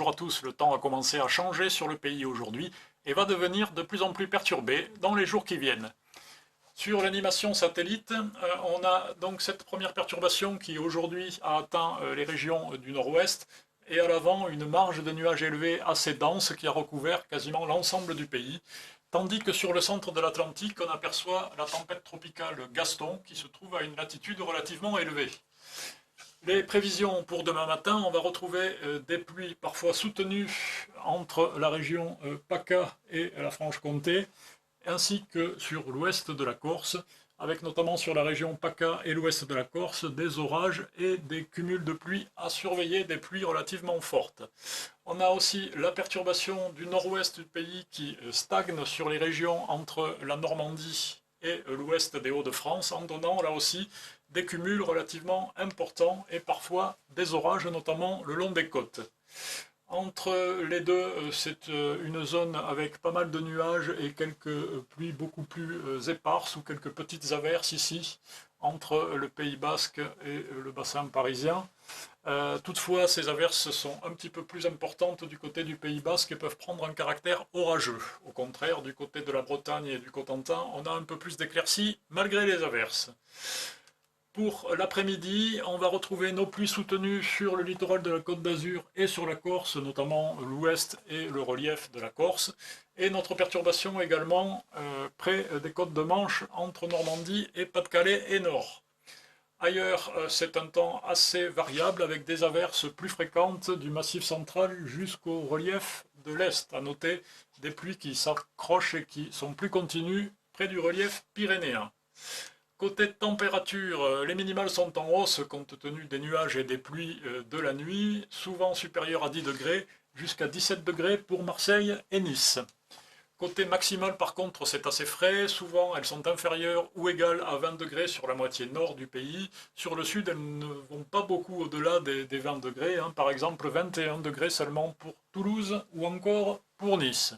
bonjour à tous. Le temps a commencé à changer sur le pays aujourd'hui et va devenir de plus en plus perturbé dans les jours qui viennent. Sur l'animation satellite, on a donc cette première perturbation qui aujourd'hui a atteint les régions du nord-ouest et à l'avant une marge de nuages élevés assez dense qui a recouvert quasiment l'ensemble du pays. Tandis que sur le centre de l'Atlantique, on aperçoit la tempête tropicale Gaston qui se trouve à une latitude relativement élevée. Les prévisions pour demain matin, on va retrouver des pluies parfois soutenues entre la région PACA et la Franche-Comté, ainsi que sur l'ouest de la Corse, avec notamment sur la région PACA et l'ouest de la Corse, des orages et des cumuls de pluie à surveiller, des pluies relativement fortes. On a aussi la perturbation du nord-ouest du pays qui stagne sur les régions entre la Normandie et l'ouest des Hauts-de-France, en donnant là aussi des cumuls relativement importants et parfois des orages, notamment le long des côtes. Entre les deux, c'est une zone avec pas mal de nuages et quelques pluies beaucoup plus éparses ou quelques petites averses ici, entre le Pays Basque et le bassin parisien. Toutefois, ces averses sont un petit peu plus importantes du côté du Pays Basque et peuvent prendre un caractère orageux. Au contraire, du côté de la Bretagne et du Cotentin, on a un peu plus d'éclaircies malgré les averses. Pour l'après-midi, on va retrouver nos pluies soutenues sur le littoral de la Côte d'Azur et sur la Corse, notamment l'ouest et le relief de la Corse, et notre perturbation également près des côtes de Manche, entre Normandie et Pas-de-Calais et Nord. Ailleurs, c'est un temps assez variable avec des averses plus fréquentes du massif central jusqu'au relief de l'Est. À noter des pluies qui s'accrochent et qui sont plus continues près du relief pyrénéen. Côté température, les minimales sont en hausse compte tenu des nuages et des pluies de la nuit, souvent supérieures à 10 degrés, jusqu'à 17 degrés pour Marseille et Nice. Côté maximal par contre c'est assez frais, souvent elles sont inférieures ou égales à 20 degrés sur la moitié nord du pays. Sur le sud elles ne vont pas beaucoup au-delà des 20 degrés, par exemple 21 degrés seulement pour Toulouse ou encore pour Nice.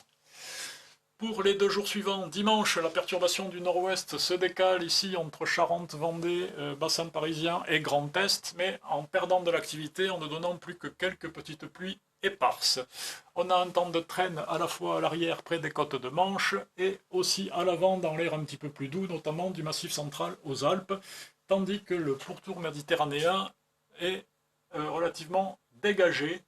Pour les 2 jours suivants, dimanche, la perturbation du nord-ouest se décale ici entre Charente, Vendée, bassin parisien et Grand Est, mais en perdant de l'activité, en ne donnant plus que quelques petites pluies éparses. On a un temps de traîne à la fois à l'arrière près des côtes de Manche et aussi à l'avant dans l'air un petit peu plus doux, notamment du massif central aux Alpes, tandis que le pourtour méditerranéen est relativement dégagé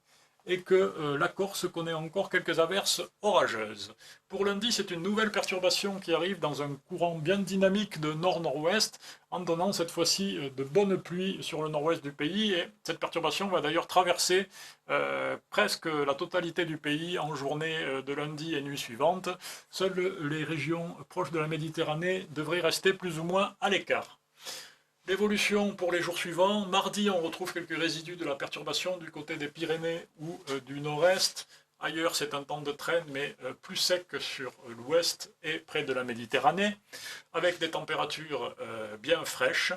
et que la Corse connaît encore quelques averses orageuses. Pour lundi, c'est une nouvelle perturbation qui arrive dans un courant bien dynamique de nord-nord-ouest, en donnant cette fois-ci de bonnes pluies sur le nord-ouest du pays, et cette perturbation va d'ailleurs traverser presque la totalité du pays en journée de lundi et nuit suivante. Seules les régions proches de la Méditerranée devraient rester plus ou moins à l'écart. L'évolution pour les jours suivants, mardi on retrouve quelques résidus de la perturbation du côté des Pyrénées ou du nord-est. Ailleurs c'est un temps de traîne mais plus sec que sur l'ouest et près de la Méditerranée, avec des températures bien fraîches.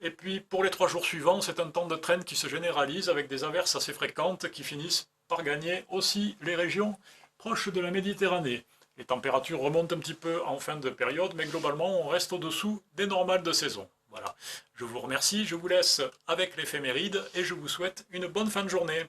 Et puis pour les 3 jours suivants, c'est un temps de traîne qui se généralise avec des averses assez fréquentes qui finissent par gagner aussi les régions proches de la Méditerranée. Les températures remontent un petit peu en fin de période, mais globalement on reste au-dessous des normales de saison. Voilà, je vous remercie, je vous laisse avec l'éphéméride et je vous souhaite une bonne fin de journée.